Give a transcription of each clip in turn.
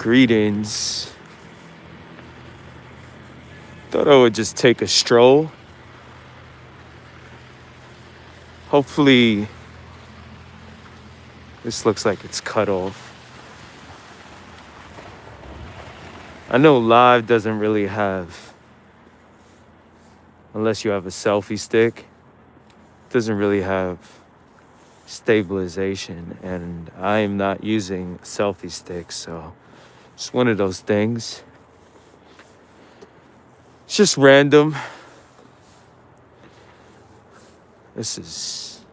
Greetings. Thought I would just take a stroll. Hopefully, this looks like it's cut off. I know live doesn't really have, unless you have a selfie stick, doesn't really have stabilization. And I am not using a selfie stick, so it's one of those things. It's just random. This is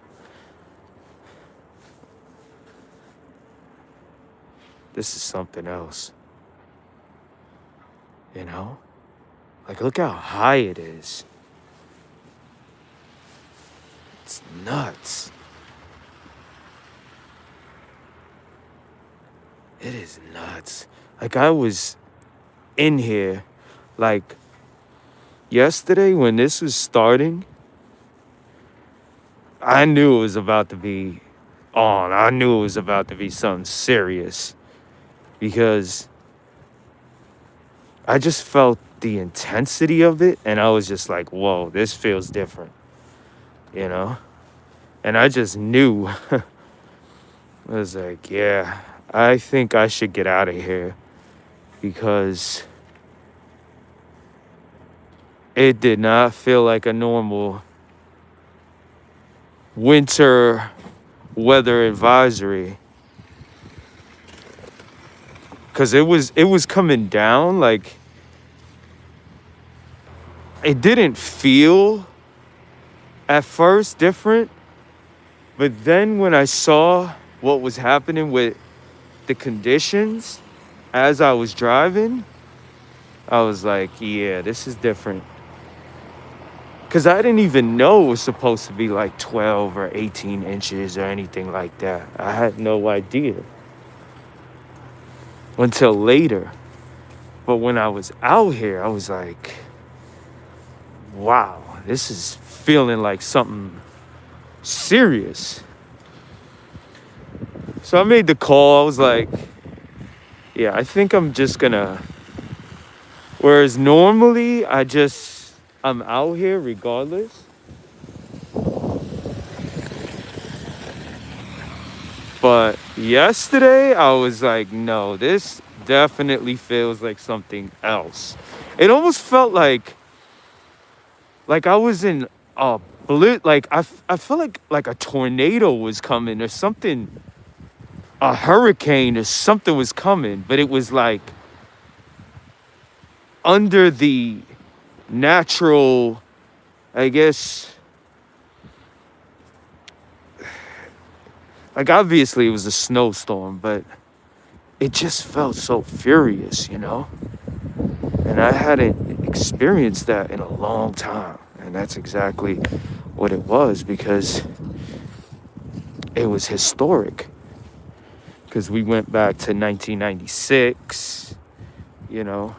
something else. You know? Like, look how high it is. It's nuts. It is nuts. Like, I was in here, like, yesterday when this was starting, I knew it was about to be on. I knew it was about to be something serious because I just felt the intensity of it and I was just like, whoa, this feels different, you know? And I just knew. I was like, yeah, I think I should get out of here because it did not feel like a normal winter weather advisory. Cause it was coming down, like it didn't feel at first different, but then when I saw what was happening with the conditions as I was driving, I was like, yeah, this is different. Cause I didn't even know it was supposed to be like 12 or 18 inches or anything like that. I had no idea until later. But when I was out here, I was like, wow, this is feeling like something serious. So I made the call. I was like, yeah, I think I'm just gonna. Whereas normally I'm out here regardless. But yesterday I was like, no, this definitely feels like something else. It almost felt like I was in a I felt like a tornado was coming or something, a hurricane or something was coming, but it was like under the natural, I guess, like obviously it was a snowstorm, but it just felt so furious, you know? And I hadn't experienced that in a long time. And that's exactly what it was because it was historic. Because we went back to 1996, you know?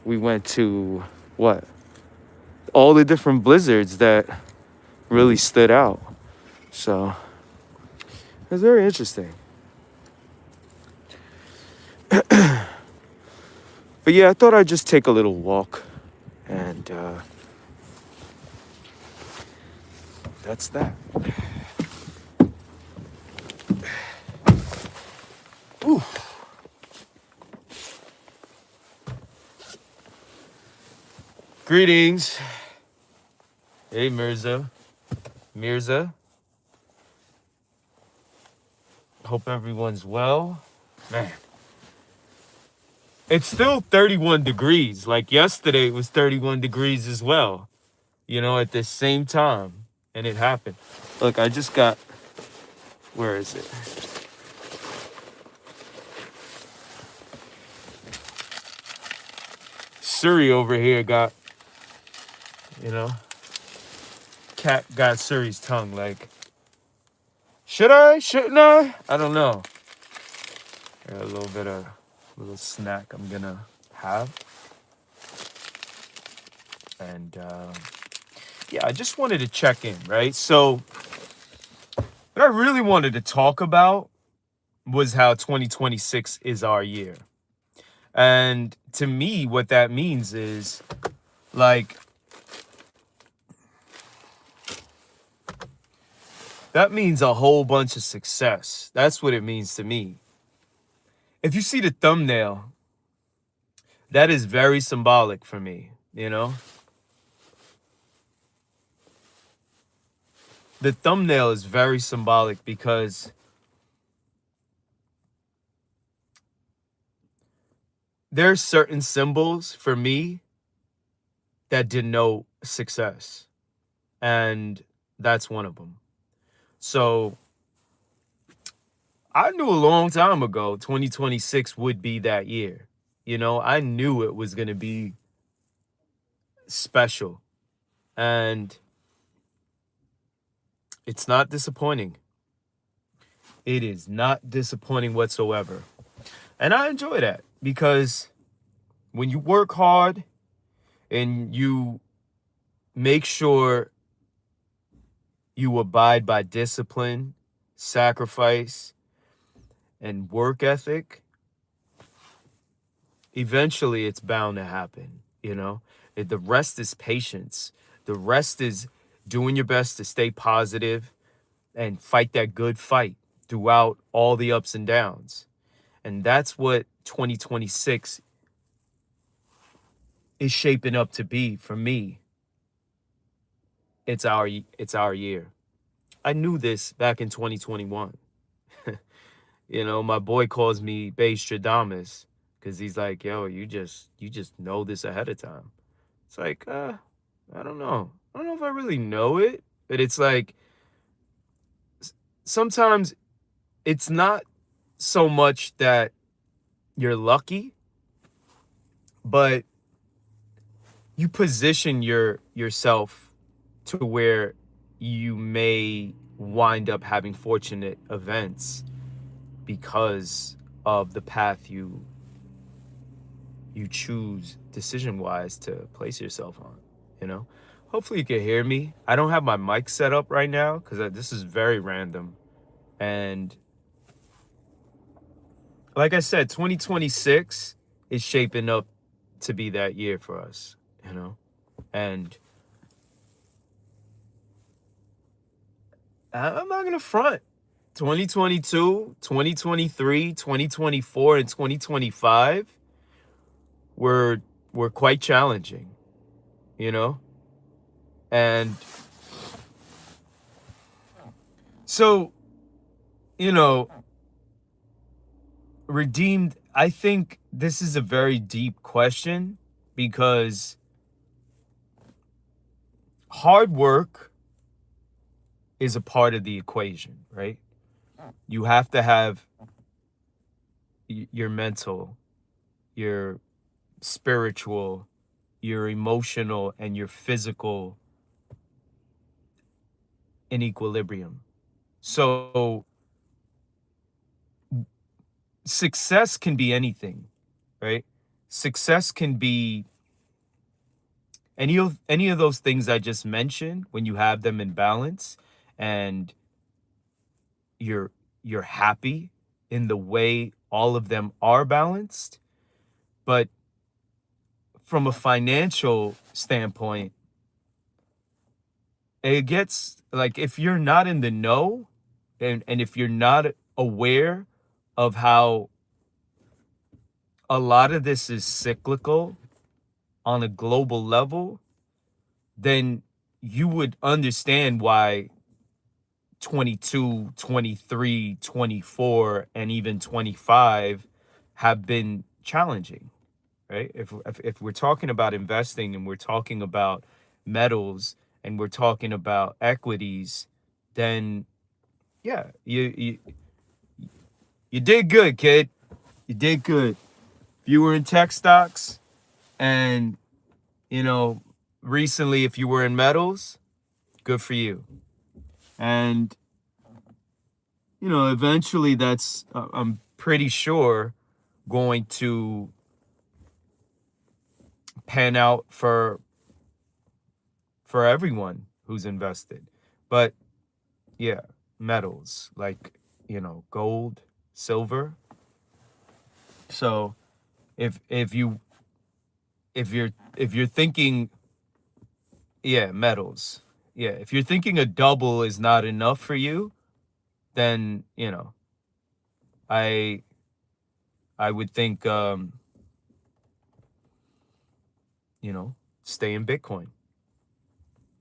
We went to what? All the different blizzards that really stood out. So it was very interesting. But yeah, I thought I'd just take a little walk. And that's that. Ooh. Greetings. Hey, Mirza. Hope everyone's well. Man. It's still 31 degrees. Like yesterday, it was 31 degrees as well. You know, at the same time. And it happened. Look, I just got... Where is it? Suri over here got... You know... Cat got Suri's tongue. Like... Should I? Shouldn't I? I don't know. Got a little bit of... little snack I'm gonna have. And... yeah, I just wanted to check in, right? So... What I really wanted to talk about was how 2026 is our year. And to me, what that means is like, that means a whole bunch of success. That's what it means to me. If you see the thumbnail, that is very symbolic for me, you know? The thumbnail is very symbolic because there's certain symbols for me that denote success. And that's one of them. So I knew a long time ago 2026 would be that year. You know, I knew it was going to be special. And it's not disappointing. It is not disappointing whatsoever. And I enjoy that because when you work hard and you make sure you abide by discipline, sacrifice, and work ethic, eventually it's bound to happen, you know? The rest is patience. The rest is doing your best to stay positive and fight that good fight throughout all the ups and downs. And that's what 2026 is shaping up to be for me. It's our year. I knew this back in 2021. You know, my boy calls me Stradamus because he's like, yo, you just know this ahead of time. It's like, I don't know. I don't know if I really know it, but it's like sometimes it's not so much that you're lucky, but you position yourself to where you may wind up having fortunate events because of the path you choose decision wise to place yourself on, you know. Hopefully you can hear me. I don't have my mic set up right now because this is very random. And like I said, 2026 is shaping up to be that year for us, you know. And I'm not gonna front. 2022, 2023, 2024, and 2025 were quite challenging, you know? And so, you know, redeemed, I think this is a very deep question because hard work is a part of the equation, right? You have to have your mental, your spiritual, your emotional, and your physical in equilibrium. So success can be anything, right? Success can be any of those things I just mentioned when you have them in balance and you're happy in the way all of them are balanced. But from a financial standpoint, it gets like if you're not in the know and if you're not aware of how a lot of this is cyclical on a global level, then you would understand why 22, 23, 24, and even 25 have been challenging, right? If we're talking about investing and we're talking about metals and we're talking about equities, then yeah, you did good, kid. You did good. If you were in tech stocks and, you know, recently if you were in metals, good for you. And, you know, eventually that's, I'm pretty sure, going to pan out for everyone who's invested. But yeah, metals like, you know, gold, silver. So if you're thinking, yeah, metals. Yeah, if you're thinking a double is not enough for you, then, I I would think, you know, stay in Bitcoin,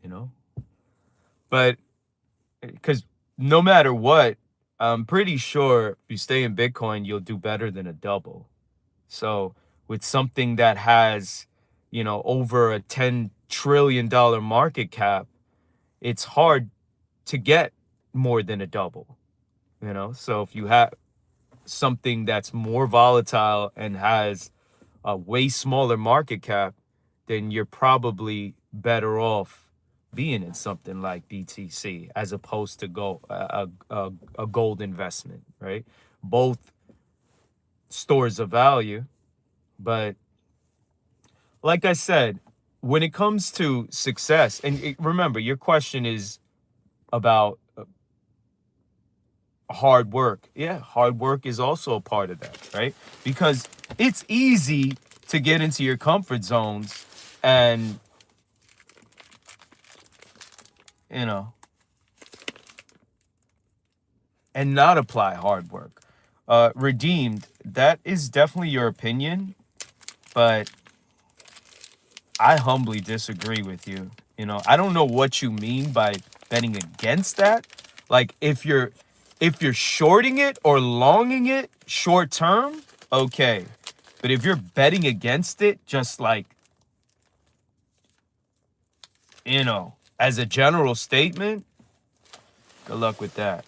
you know. But because no matter what, I'm pretty sure if you stay in Bitcoin, you'll do better than a double. So with something that has, over a $10 trillion market cap, it's hard to get more than a double, So if you have something that's more volatile and has a way smaller market cap, then you're probably better off being in something like BTC as opposed to a gold investment, right? Both stores of value, but like I said, when it comes to success, and remember, your question is about hard work. Yeah, hard work is also a part of that, right? Because it's easy to get into your comfort zones and, you know, and not apply hard work. Redeemed, that is definitely your opinion, but I humbly disagree with you. I don't know what you mean by betting against that. Like if you're shorting it or longing it short term, okay. But if you're betting against it, just like, as a general statement, good luck with that.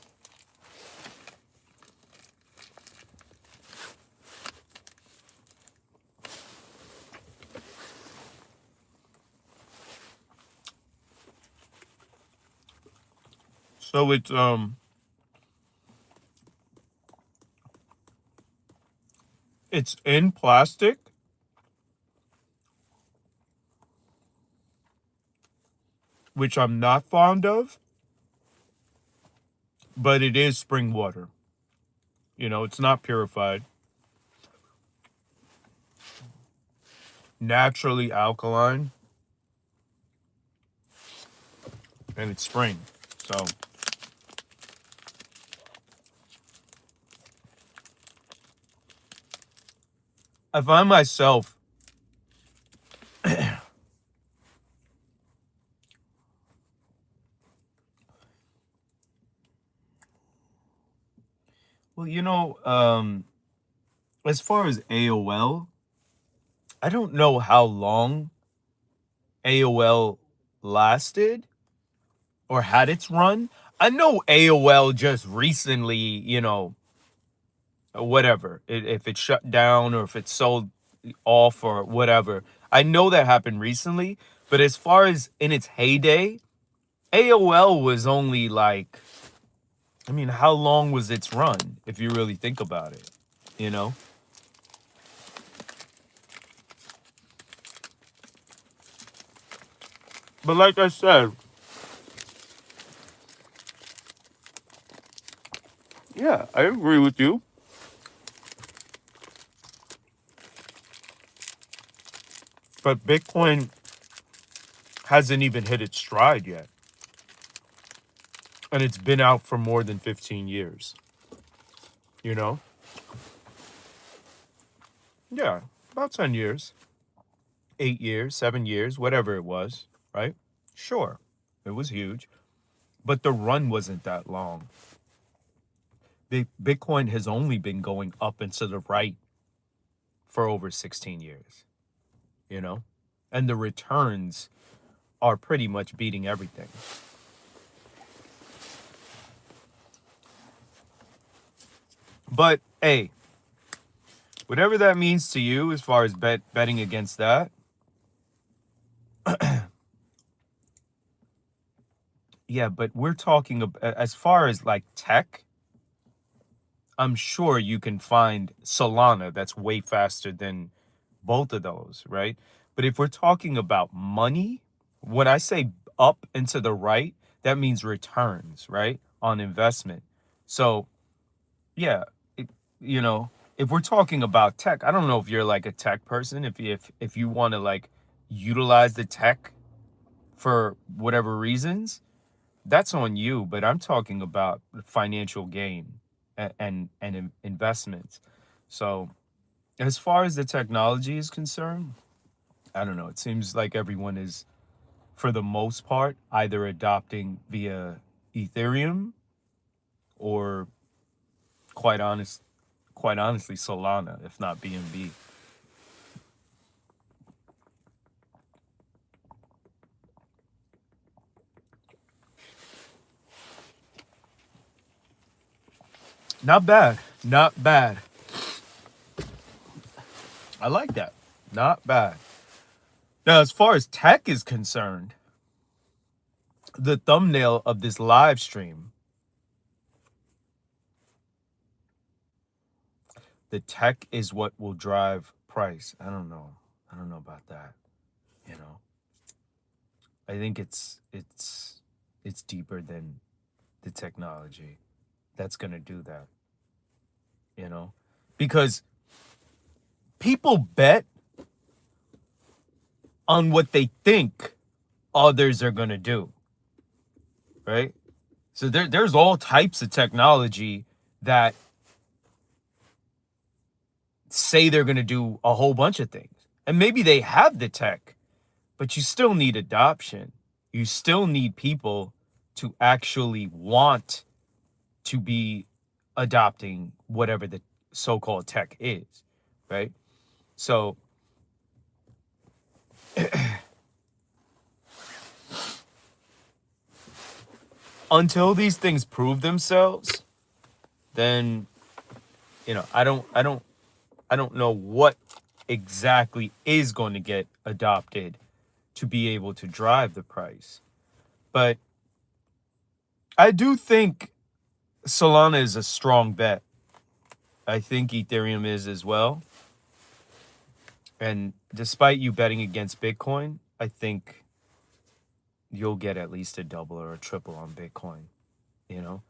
So it's in plastic, which I'm not fond of, but it is spring water. It's not purified. Naturally alkaline, and it's spring. So I find myself well, as far as AOL, I don't know how long AOL lasted or had its run. I know AOL just recently, whatever, if it shut down or if it sold off or whatever. I know that happened recently, but as far as in its heyday, AOL was only like, I mean, how long was its run if you really think about it, you know? But like I said, yeah, I agree with you. But Bitcoin hasn't even hit its stride yet. And it's been out for more than 15 years, you know? Yeah, about 10 years, 8 years, 7 years, whatever it was, right? Sure, it was huge, but the run wasn't that long. Bitcoin has only been going up and to the right for over 16 years, you know? And the returns are pretty much beating everything. But hey, whatever that means to you as far as betting against that, yeah, but we're talking about, as far as like tech, I'm sure you can find Solana that's way faster than both of those, right? But if we're talking about money, when I say up and to the right, that means returns, right? On investment. So, yeah, you know, if we're talking about tech, I don't know if you're like a tech person, if you want to like utilize the tech for whatever reasons, that's on you. But I'm talking about financial gain and investments. So as far as the technology is concerned, I don't know. It seems like everyone is, for the most part, either adopting via Ethereum or quite honest, quite honestly, Solana, if not BNB. Not bad. Not bad. I like that. Not bad. Now, as far as tech is concerned, the thumbnail of this live stream, the tech is what will drive price. I don't know. I don't know about that. You know, I think it's deeper than the technology that's gonna do that. You know, because people bet on what they think others are gonna do, right? So there's all types of technology that say they're gonna do a whole bunch of things, and maybe they have the tech, but you still need adoption. You still need people to actually want to be adopting whatever the so-called tech is, right? So until these things prove themselves, then I don't know what exactly is going to get adopted to be able to drive the price. But I do think Solana is a strong bet. I think Ethereum is as well. And despite you betting against Bitcoin, I think you'll get at least a double or a triple on Bitcoin. You know,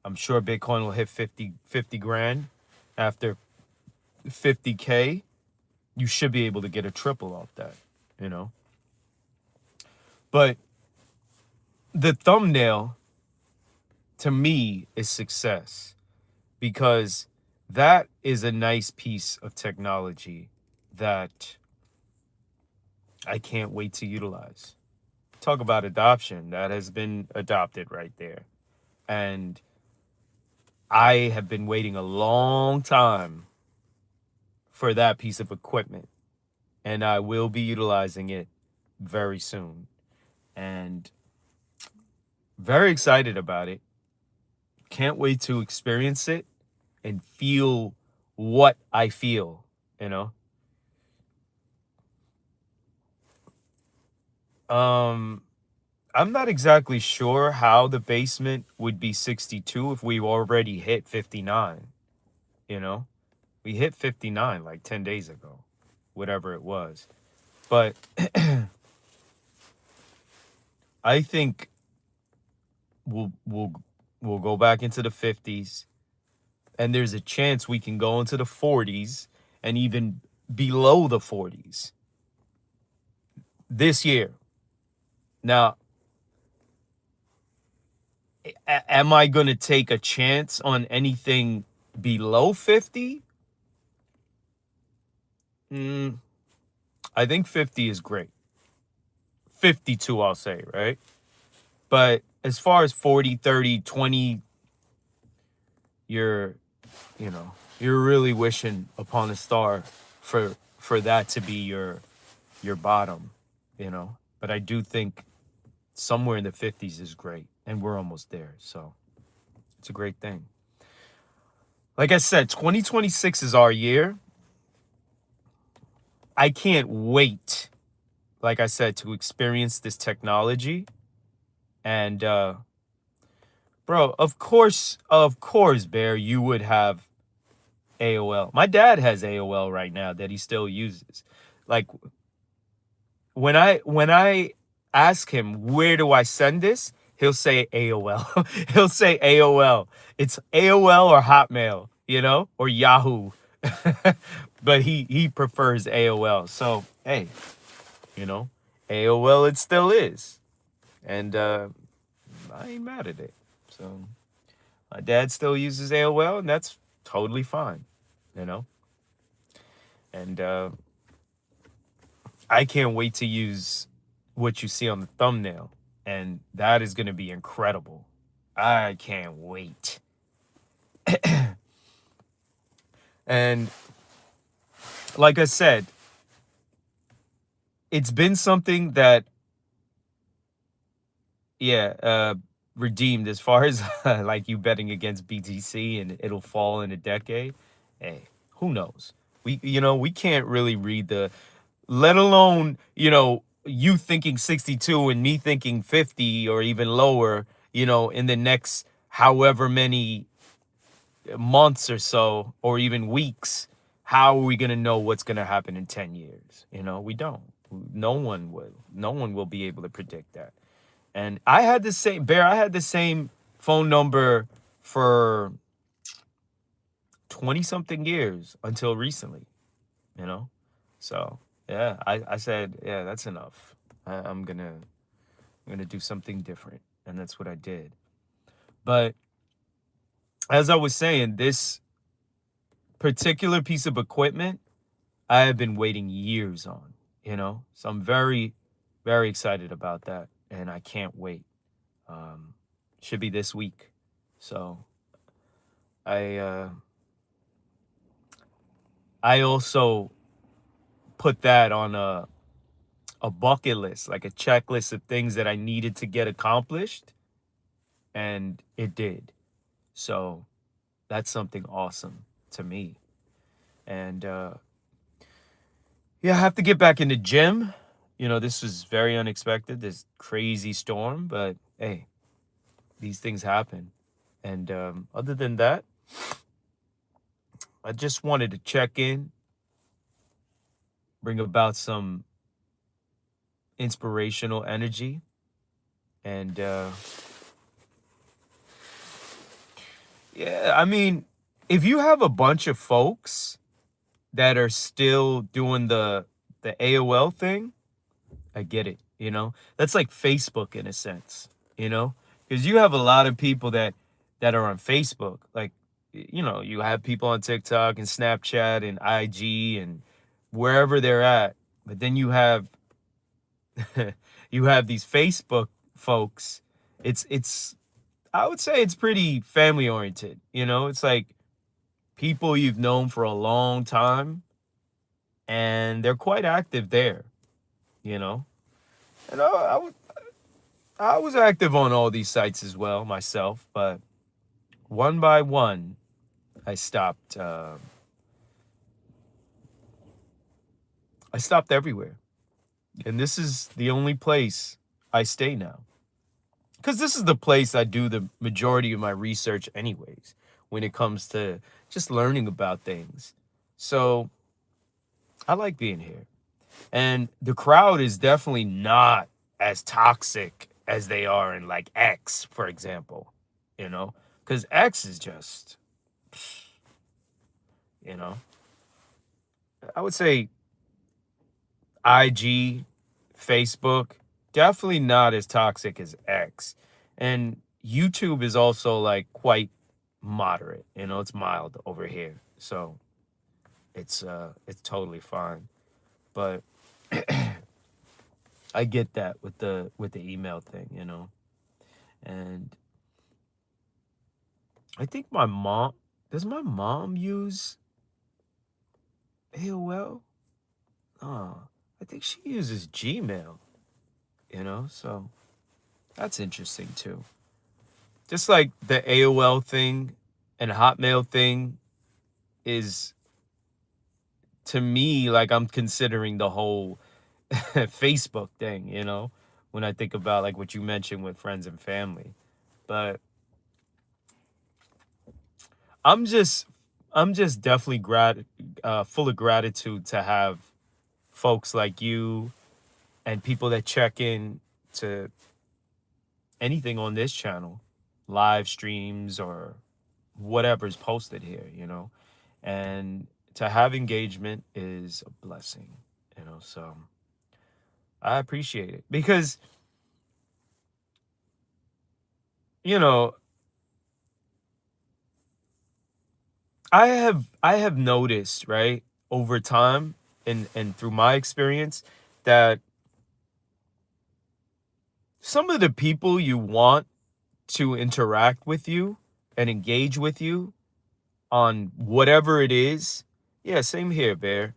I'm sure Bitcoin will hit 50 grand after 50K. You should be able to get a triple off that, you know. But the thumbnail to me is success, because that is a nice piece of technology that I can't wait to utilize. Talk about adoption. That has been adopted right there. And I have been waiting a long time for that piece of equipment, and I will be utilizing it very soon. And very excited about it. Can't wait to experience it and feel what I feel, you know? I'm not exactly sure how the basement would be 62 if we already hit 59, you know? We hit 59 like 10 days ago, whatever it was. But I think we'll go back into the 50s, and there's a chance we can go into the 40s and even below the 40s this year. Now, am I going to take a chance on anything below 50? I think 50 is great. 52, I'll say, right? But as far as 40, 30, 20, you're, you're really wishing upon a star for that to be your bottom, you know? But I do think somewhere in the 50s is great, and we're almost there. So it's a great thing. Like I said, 2026 is our year. I can't wait, like I said, to experience this technology. And bro, of course, Bear, you would have AOL. My dad has AOL right now that he still uses. Like, when I ask him, where do I send this? He'll say AOL. He'll say AOL. It's AOL or Hotmail. or Yahoo. But he prefers AOL. So, hey, you know, AOL it still is. And I ain't mad at it. So, my dad still uses AOL, and that's totally fine, you know? And I can't wait to use what you see on the thumbnail. And that is going to be incredible. I can't wait. And like I said, it's been something that, yeah, redeemed as far as like you betting against BTC and it'll fall in a decade. Hey, who knows? We can't really read let alone, you thinking 62 and me thinking 50 or even lower, in the next however many months or so, or even weeks. How are we going to know what's going to happen in 10 years? We don't. No one will. No one will be able to predict that. And I had the same, Bear, I had the same phone number for 20 something years until recently, you know? So, yeah, I said, yeah, that's enough. I'm gonna do something different. And that's what I did. But as I was saying, this particular piece of equipment, I have been waiting years on, So I'm very, very excited about that. And I can't wait. Um, should be this week. So I uh I also put that on a bucket list, like a checklist of things that I needed to get accomplished, and it did. So that's something awesome to me. And yeah, I have to get back in the gym. This was very unexpected, this crazy storm, but hey, these things happen. And other than that, I just wanted to check in, bring about some inspirational energy, and yeah, I mean, if you have a bunch of folks that are still doing the AOL thing, I get it, That's like Facebook in a sense, Because you have a lot of people that are on Facebook. Like, you have people on TikTok and Snapchat and IG and wherever they're at. But then you have you have these Facebook folks. It's I would say it's pretty family oriented, It's like people you've known for a long time, and they're quite active there, you know. And I was active on all these sites as well myself, but one by one, I stopped. I stopped everywhere, and this is the only place I stay now, because this is the place I do the majority of my research, anyways. When it comes to just learning about things, so I like being here. And the crowd is definitely not as toxic as they are in like X, for example, because X is just, you know, I would say IG, Facebook, definitely not as toxic as X. And YouTube is also like quite moderate, it's mild over here. So it's totally fine. But I get that with the email thing, And I think does my mom use AOL? Oh, I think she uses Gmail, so that's interesting too. Just like the AOL thing and Hotmail thing is, to me, like I'm considering the whole Facebook thing, when I think about like what you mentioned with friends and family. But I'm just I'm just definitely full of gratitude to have folks like you and people that check in to anything on this channel, live streams or whatever's posted here, and to have engagement is a blessing, so I appreciate it because, you know, I have noticed, right, over time and through my experience that some of the people you want to interact with you and engage with you on whatever it is. Yeah, same here, Bear.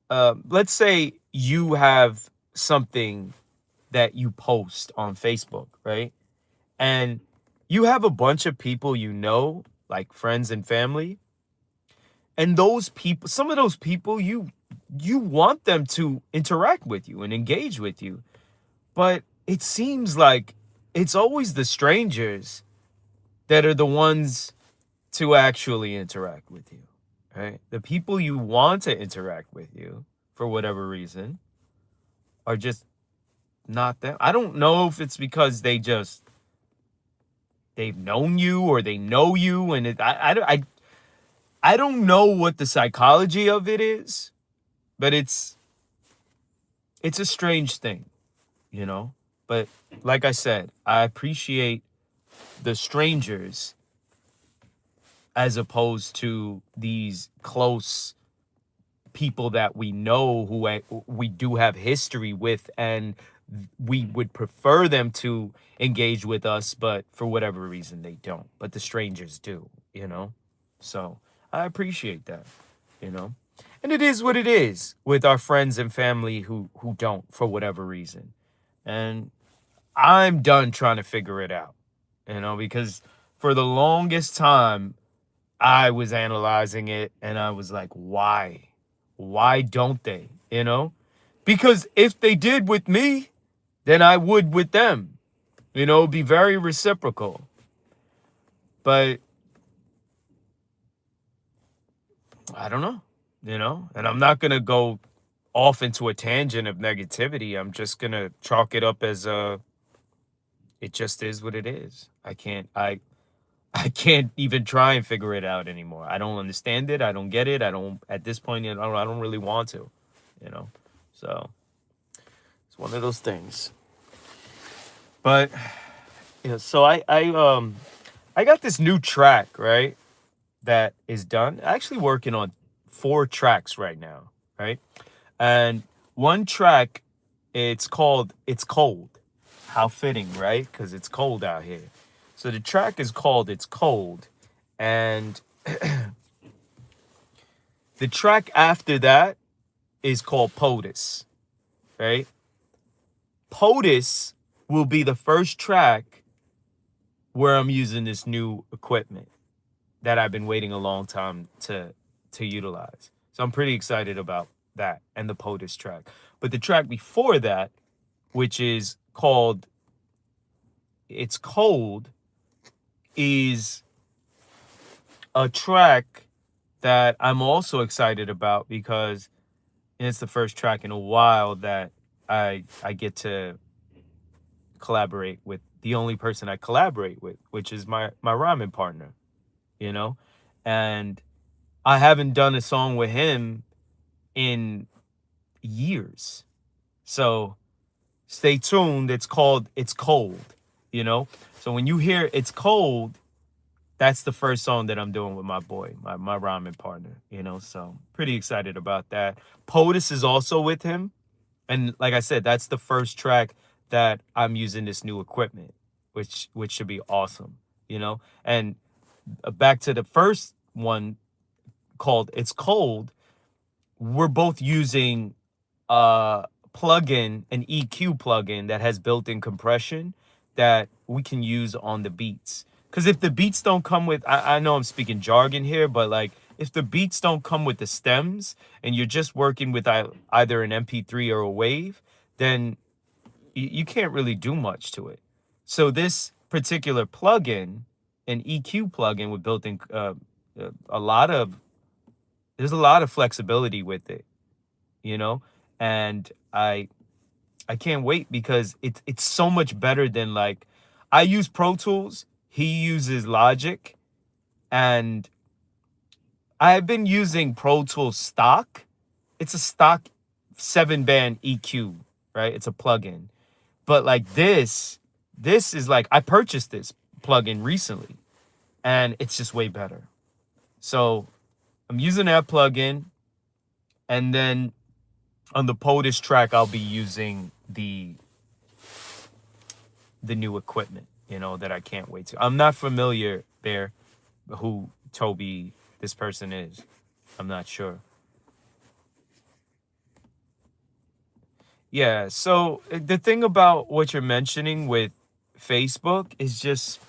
Let's say you have something that you post on Facebook, right? And you have a bunch of people like friends and family, and those people, some of those people, you want them to interact with you and engage with you, but it seems like it's always the strangers that are the ones to actually interact with you, right? The people you want to interact with you for whatever reason are just not them. I don't know if it's because they've known you or they know you, and I don't know what the psychology of it is, but it's a strange thing, you know. But like I said, I appreciate the strangers as opposed to these close people that we know who we do have history with, and we would prefer them to engage with us, but for whatever reason they don't. But the strangers do. So I appreciate that, you know. And it is what it is with our friends and family who don't for whatever reason. And I'm done trying to figure it out, because for the longest time I was analyzing it and I was like, why? Why don't they? Because if they did with me, then I would with them. It'd be very reciprocal. But I don't know, and I'm not going to go off into a tangent of negativity. I'm just going to chalk it up as it just is what it is. I can't even try and figure it out anymore. I don't understand it. I don't get it. I don't, at this point, I don't really want to, you know? So it's one of those things. But, so I got this new track, right? That is done. Actually working on 4 tracks right now, right? And one track, it's called It's Cold. How fitting, right? Because it's cold out here. So the track is called It's Cold. And the track after that is called POTUS, right? POTUS will be the first track where I'm using this new equipment that I've been waiting a long time to utilize. So I'm pretty excited about that and the POTUS track. But the track before that, which is called It's Cold, is a track that I'm also excited about because it's the first track in a while that I get to collaborate with the only person I collaborate with, which is my rhyming partner, you know? And I haven't done a song with him in years. So stay tuned. It's called It's Cold. So when you hear It's Cold, that's the first song that I'm doing with my boy, my rhyming partner. So pretty excited about that. POTUS is also with him. And like I said, that's the first track that I'm using this new equipment, which should be awesome. And back to the first one called It's Cold, we're both using a plugin, an EQ plugin that has built-in compression that we can use on the beats. Because if the beats don't come with, I know I'm speaking jargon here, but like if the beats don't come with the stems and you're just working with either an MP3 or a wave, then you can't really do much to it. So this particular plugin, an EQ plugin with built-in a lot of there's a lot of flexibility with it, and I can't wait because it's so much better than like I use Pro Tools, he uses Logic, And I've been using Pro Tools stock. It's a stock 7-band EQ, right? It's a plugin. But like this is like, I purchased this plugin recently and it's just way better. So I'm using that plugin, and then on the POTUS track, I'll be using the new equipment, that I can't wait to. I'm not familiar, Bear, who Toby, this person is. I'm not sure. Yeah, so the thing about what you're mentioning with Facebook is just,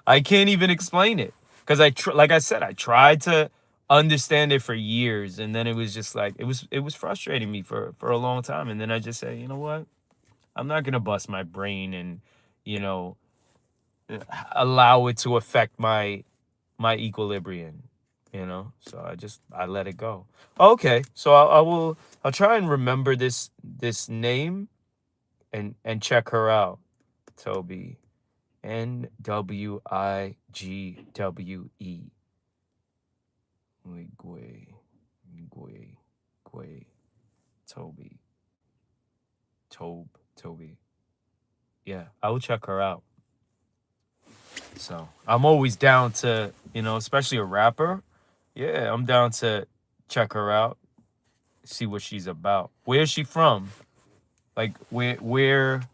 I can't even explain it. Because like I said, I tried to understand it for years, and then it was just like, it was frustrating me for a long time. And then I just said, you know what? I'm not gonna bust my brain and, you know, allow it to affect my equilibrium, So I let it go. Okay, so I'll try and remember this name and check her out. Toby, Nwigwe, Nwigwe, Nwigwe, Toby, Toby. Yeah, I will check her out. So I'm always down to, especially a rapper. Yeah, I'm down to check her out, see what she's about. Where's she from? Like what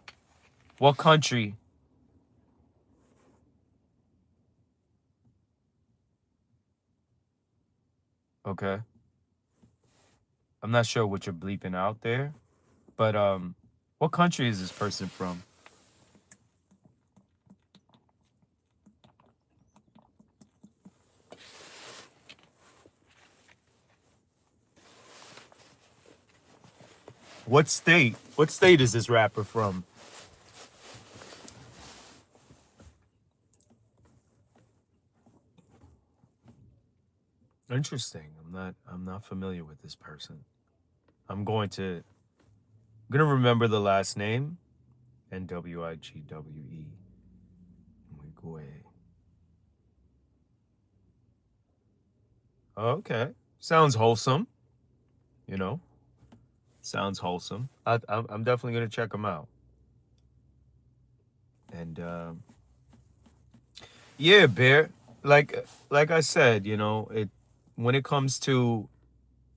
country? Okay. I'm not sure what you're bleeping out there, but what country is this person from? What state? What state is this rapper from? Interesting. I'm not familiar with this person. I'm gonna remember the last name. Nwigwe. Nwigwe. Okay. Sounds wholesome, you know. Sounds wholesome. I'm definitely gonna check them out. And yeah, Bear. Like I said, it when it comes to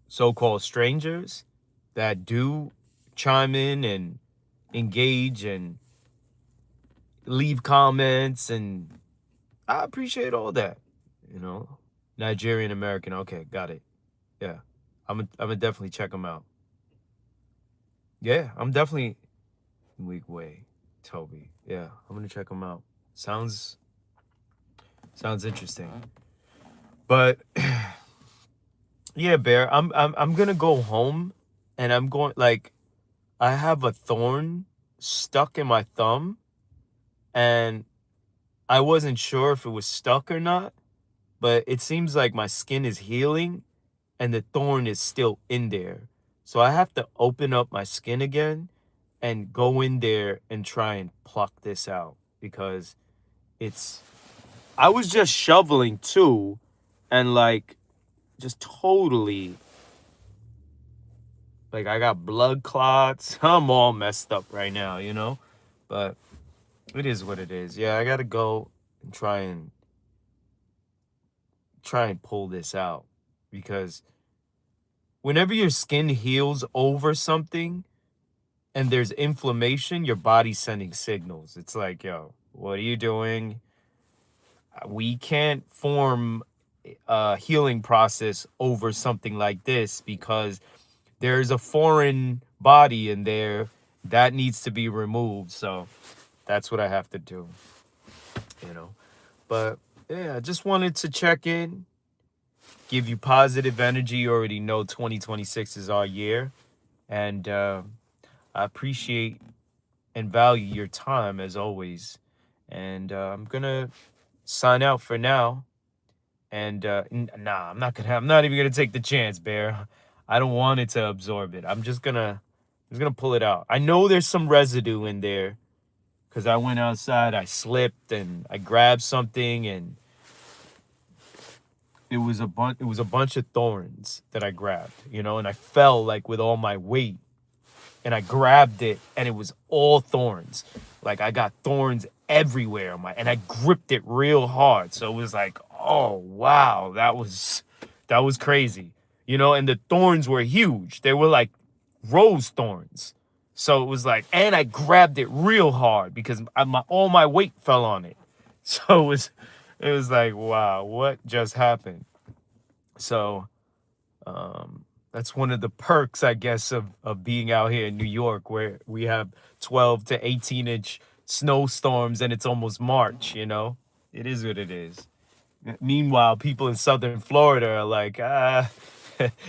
so-called strangers that do chime in and engage and leave comments, and I appreciate all that. Nigerian American. Okay, got it. Yeah, I'm gonna definitely check them out. Yeah, I'm definitely weak way, Toby. Yeah, I'm gonna check them out. Sounds interesting. But yeah, Bear, I'm gonna go home, and I'm going like I have a thorn stuck in my thumb, and I wasn't sure if it was stuck or not, but it seems like my skin is healing and the thorn is still in there. So I have to open up my skin again and go in there and try and pluck this out, because it's I was just shoveling too, and like just totally, like, I got blood clots. I'm all messed up right now. But it is what it is. Yeah, I got to go and try and pull this out, because whenever your skin heals over something and there's inflammation, your body's sending signals. It's like, yo, what are you doing? We can't form a healing process over something like this, because there's a foreign body in there that needs to be removed. So that's what I have to do. But yeah, I just wanted to check in, give you positive energy. You already know 2026 is our year. And I appreciate and value your time as always. And I'm going to sign out for now. And I'm not even gonna take the chance, Bear. I don't want it to absorb it. I'm just gonna pull it out. I know there's some residue in there, because I went outside, I slipped and I grabbed something, and it was a bunch of thorns that I grabbed, you know, and I fell like with all my weight, and I grabbed it, and it was all thorns. Like I got thorns everywhere on and I gripped it real hard. So it was like, oh wow, that was crazy. You know, and the thorns were huge. They were like rose thorns. So it was like, and I grabbed it real hard because all my weight fell on it. So it was like, wow, what just happened? So that's one of the perks, I guess, of being out here in New York, where we have 12 to 18-inch snowstorms and it's almost March, you know? It is what it is. Meanwhile, people in Southern Florida are like,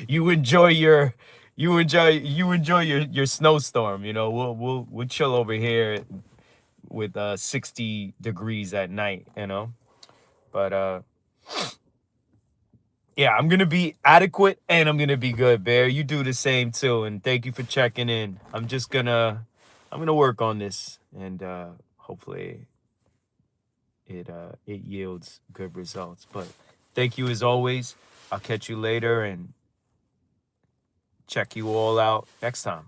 you enjoy your your snowstorm, you know. We'll chill over here with 60 degrees at night, you know. But yeah, I'm gonna be adequate and I'm gonna be good, Bear. You do the same too, and thank you for checking in. I'm gonna work on this, and hopefully it yields good results. But thank you as always. I'll catch you later and check you all out next time.